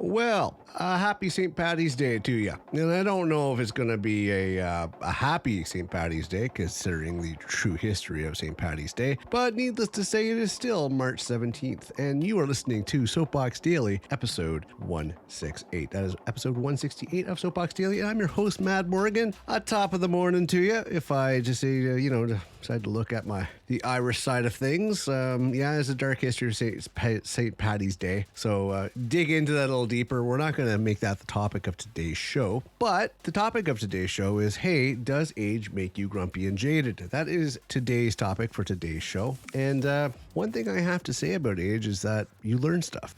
Well, happy St. Patty's Day to you. And I don't know if it's going to be a happy St. Patty's Day, considering the true history of St. Patty's Day, but needless to say, it is still March 17th, and you are listening to Soapbox Daily, episode 168. That is episode 168 of Soapbox Daily, and I'm your host, Mad Morgan. Top of the morning to you. If I just say, decide to look at the Irish side of things, it's a dark history of St. Patty's Day, so dig into that a little deeper. We're not going to make that the topic of today's show, but the topic of today's show is, hey, does age make you grumpy and jaded? That is today's topic for today's show. And one thing I have to say about age is that you learn stuff.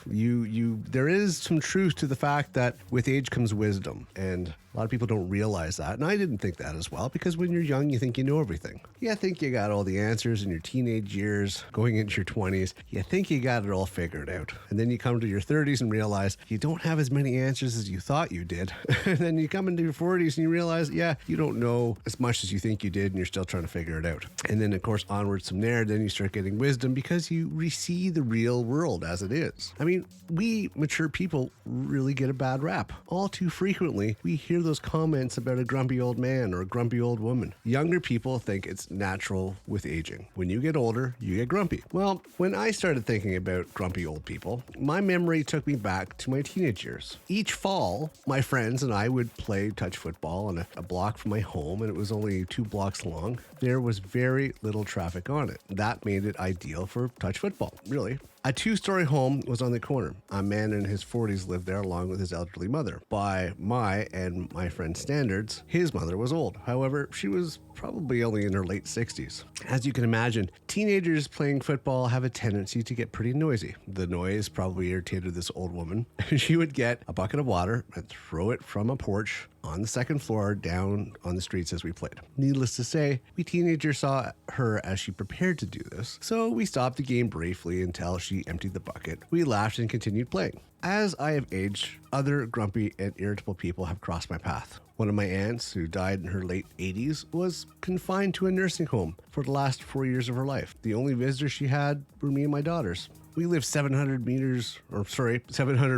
There is some truth to the fact that with age comes wisdom, and a lot of people don't realize that. And I didn't think that as well, because when you're young, you think you know everything. You think you got all the answers in your teenage years, going into your 20s. You think you got it all figured out. And then you come to your 30s and realize you don't have as many answers as you thought you did. And then you come into your 40s and you realize, you don't know as much as you think you did, and you're still trying to figure it out. And then, of course, onwards from there, then you start getting wisdom because you see the real world as it is. I mean, we mature people really get a bad rap. All too frequently, we hear those comments about a grumpy old man or a grumpy old woman. Younger people think it's natural with aging. When you get older, you get grumpy. Well, when I started thinking about grumpy old people, my memory took me back to my teenage years. Each fall, my friends and I would play touch football on a block from my home, and it was only 2 blocks long. There was very little traffic on it. That made it ideal for touch football, really. A 2-story home was on the corner. A man in his 40s lived there along with his elderly mother. By my and my friend's standards, his mother was old. However, she was probably only in her late 60s. As you can imagine, teenagers playing football have a tendency to get pretty noisy. The noise probably irritated this old woman. She would get a bucket of water and throw it from a porch on the 2nd floor down on the streets as we played. Needless to say, we teenagers saw her as she prepared to do this, so we stopped the game briefly until she emptied the bucket. We laughed and continued playing. As I have aged, other grumpy and irritable people have crossed my path. One of my aunts, who died in her late 80s, was confined to a nursing home for the last 4 years of her life. The only visitors she had were me and my daughters. We lived 700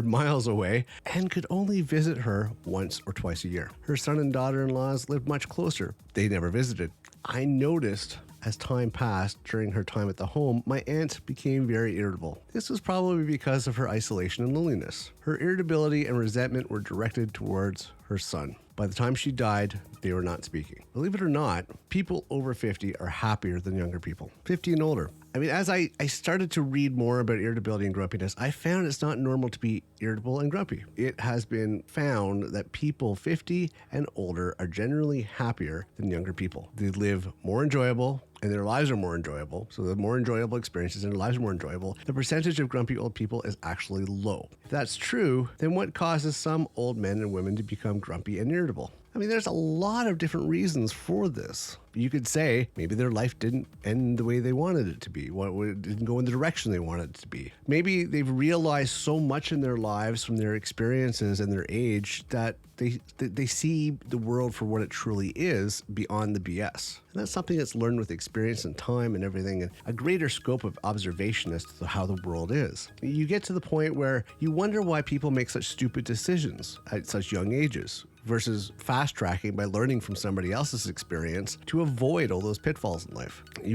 miles away and could only visit her once or twice a year. Her son and daughter-in-laws lived much closer. They never visited. I noticed as time passed during her time at the home, my aunt became very irritable. This was probably because of her isolation and loneliness. Her irritability and resentment were directed towards her son. By the time she died, they were not speaking. Believe it or not, people over 50 are happier than younger people, 50 and older. I mean, as I started to read more about irritability and grumpiness, I found it's not normal to be irritable and grumpy. It has been found that people 50 and older are generally happier than younger people. They live more enjoyable, and their lives are more enjoyable. So the more enjoyable experiences and their lives are more enjoyable. The percentage of grumpy old people is actually low. If that's true, then what causes some old men and women to become grumpy and irritable? I mean, there's a lot of different reasons for this. You could say maybe their life didn't end the way they wanted it to be. It didn't go in the direction they wanted it to be. Maybe they've realized so much in their lives from their experiences and their age that they see the world for what it truly is beyond the BS. And that's something that's learned with experience and time and everything, and a greater scope of observation as to how the world is. You get to the point where you wonder why people make such stupid decisions at such young ages, versus fast tracking by learning from somebody else's experience to avoid all those pitfalls in life. If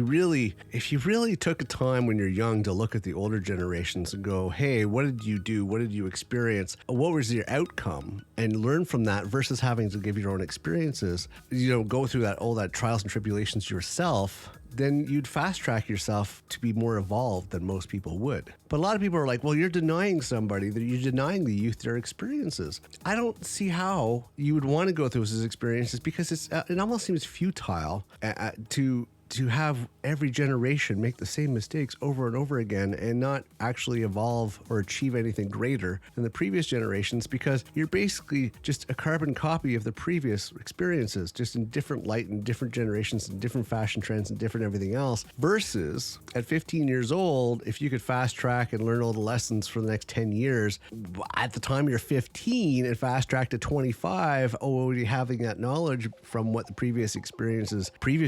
you really took a time when you're young to look at the older generations and go, hey, what did you do? What did you experience? What was your outcome? And learn from that versus having to give your own experiences, go through all that trials and tribulations yourself, then you'd fast track yourself to be more evolved than most people would. But a lot of people are like, well, you're denying somebody, that you're denying the youth their experiences. I don't see how you would want to go through those experiences, because it almost seems futile to have every generation make the same mistakes over and over again and not actually evolve or achieve anything greater than the previous generations, because you're basically just a carbon copy of the previous experiences, just in different light and different generations and different fashion trends and different everything else. Versus at 15 years old, if you could fast track and learn all the lessons for the next 10 years, at the time you're 15 and fast track to 25, already having that knowledge from what the previous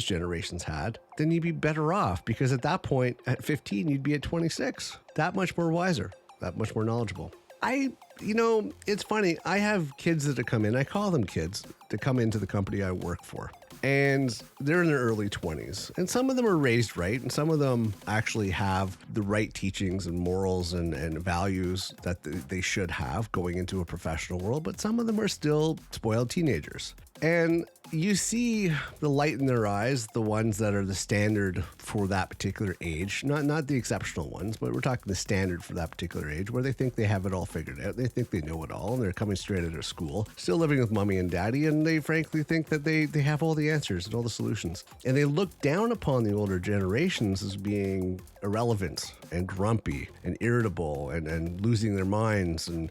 generations had, then you'd be better off, because at that point, at 15, you'd be at 26. That much more wiser, that much more knowledgeable. It's funny. I have kids that come in. I call them kids that come into the company I work for. And they're in their early 20s. And some of them are raised right. And some of them actually have the right teachings and morals and values that they should have going into a professional world. But some of them are still spoiled teenagers. And you see the light in their eyes, the ones that are the standard for that particular age, not the exceptional ones, but we're talking the standard for that particular age, where they think they have it all figured out. They think they know it all, and they're coming straight out of school, still living with mommy and daddy, and they frankly think that they have all the answers and all the solutions. And they look down upon the older generations as being irrelevant and grumpy and irritable and losing their minds and,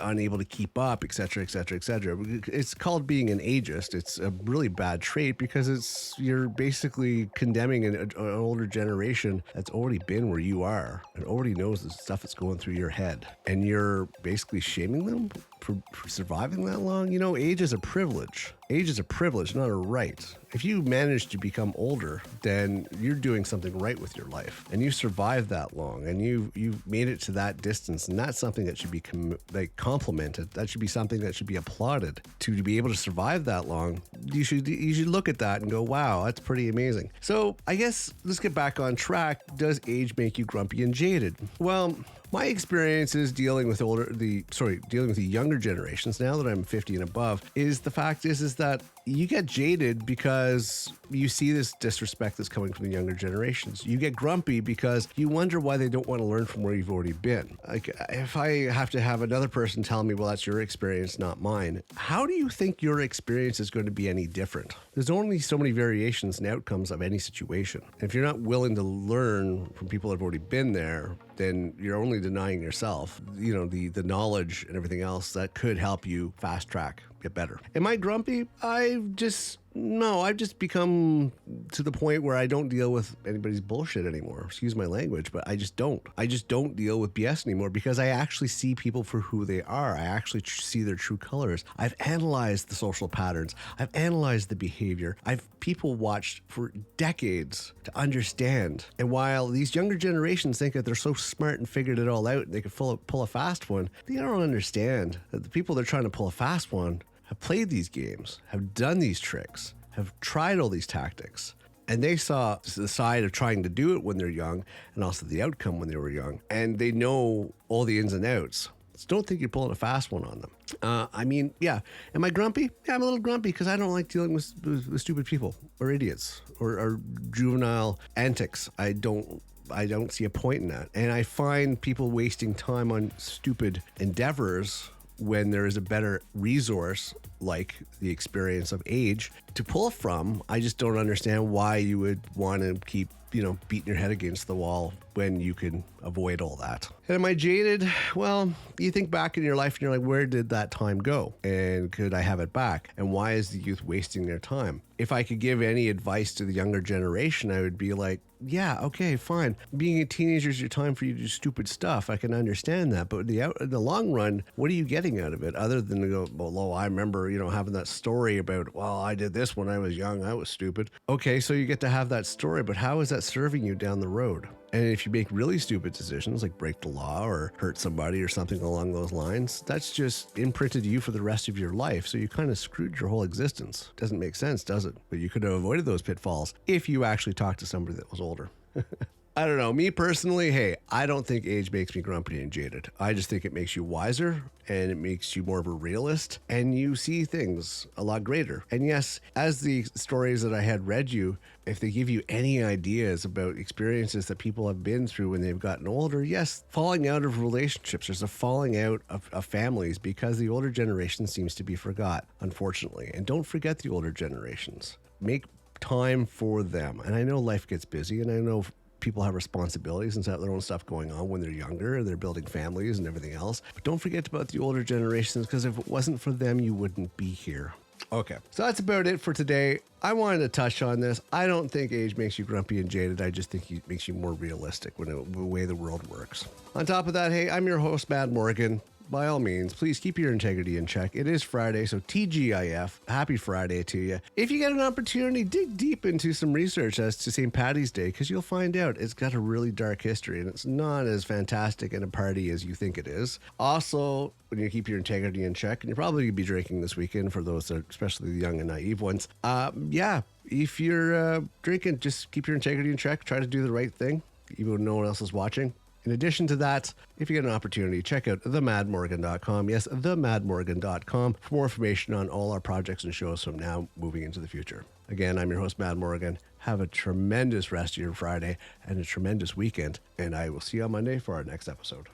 unable to keep up, et cetera, et cetera, et cetera. It's called being an ageist. It's a really bad trait because you're basically condemning an older generation that's already been where you are and already knows the stuff that's going through your head. And you're basically shaming them for surviving that long. Age is a privilege. Age is a privilege, not a right. If you manage to become older, then you're doing something right with your life, and you survived that long, and you've made it to that distance, and that's something that should be complimented. That should be something that should be applauded. To be able to survive that long, you should look at that and go, wow, that's pretty amazing. So I guess let's get back on track. Does age make you grumpy and jaded? Well, my experiences dealing with the younger generations, now that I'm 50 and above, is the fact is that you get jaded because you see this disrespect that's coming from the younger generations. You get grumpy because you wonder why they don't want to learn from where you've already been. Like, if I have to have another person tell me, well, that's your experience, not mine, how do you think your experience is going to be any different? There's only so many variations and outcomes of any situation. And if you're not willing to learn from people that have already been there, then you're only denying yourself, the knowledge and everything else that could help you fast track, get better. Am I grumpy? I've just become to the point where I don't deal with anybody's bullshit anymore. Excuse my language, but I just don't. I just don't deal with BS anymore because I actually see people for who they are. I actually see their true colors. I've analyzed the social patterns. I've analyzed the behavior. I've people watched for decades to understand. And while these younger generations think that they're so smart and figured it all out and they could pull a fast one, they don't understand that the people they're trying to pull a fast one have played these games, have done these tricks, have tried all these tactics. And they saw the side of trying to do it when they're young and also the outcome when they were young. And they know all the ins and outs. So don't think you're pulling a fast one on them. Am I grumpy? Yeah, I'm a little grumpy because I don't like dealing with stupid people or idiots or juvenile antics. I don't see a point in that. And I find people wasting time on stupid endeavors when there is a better resource like the experience of age to pull from. I just don't understand why you would want to keep, beating your head against the wall when you can avoid all that. And am I jaded? Well, you think back in your life and you're like, where did that time go? And could I have it back? And why is the youth wasting their time? If I could give any advice to the younger generation, I would be like, yeah, okay, fine. Being a teenager is your time for you to do stupid stuff. I can understand that. But in the long run, what are you getting out of it other than to go, well, I remember, having that story about, well, I did this when I was young. I was stupid. Okay, so you get to have that story, but how is that serving you down the road? And if you make really stupid decisions like break the law or hurt somebody or something along those lines, that's just imprinted to you for the rest of your life. So you kind of screwed your whole existence. Doesn't make sense, does it? But you could have avoided those pitfalls if you actually talked to somebody that was older. I don't know. Me personally, hey, I don't think age makes me grumpy and jaded. I just think it makes you wiser and it makes you more of a realist and you see things a lot greater. And yes, as the stories that I had read you, if they give you any ideas about experiences that people have been through when they've gotten older, yes, falling out of relationships, there's a falling out of families because the older generation seems to be forgot, unfortunately. And don't forget the older generations. Make time for them. And I know life gets busy and I know people have responsibilities and have their own stuff going on when they're younger and they're building families and everything else. But don't forget about the older generations because if it wasn't for them, you wouldn't be here. Okay, so that's about it for today. I wanted to touch on this. I don't think age makes you grumpy and jaded. I just think it makes you more realistic when the way the world works. On top of that, hey, I'm your host, Matt Morgan. by all means, please keep your integrity in check. It is Friday, so TGIF. Happy Friday to you. If you get an opportunity, dig deep into some research as to St. Paddy's Day, because you'll find out it's got a really dark history and it's not as fantastic in a party as you think it is. Also, when you keep your integrity in check, and you'll probably be drinking this weekend for those that, especially the young and naive ones. If you're drinking, just keep your integrity in check. Try to do the right thing, even when no one else is watching. In addition to that, if you get an opportunity, check out themadmorgan.com. Yes, themadmorgan.com for more information on all our projects and shows from now moving into the future. Again, I'm your host, Mad Morgan. Have a tremendous rest of your Friday and a tremendous weekend, and I will see you on Monday for our next episode.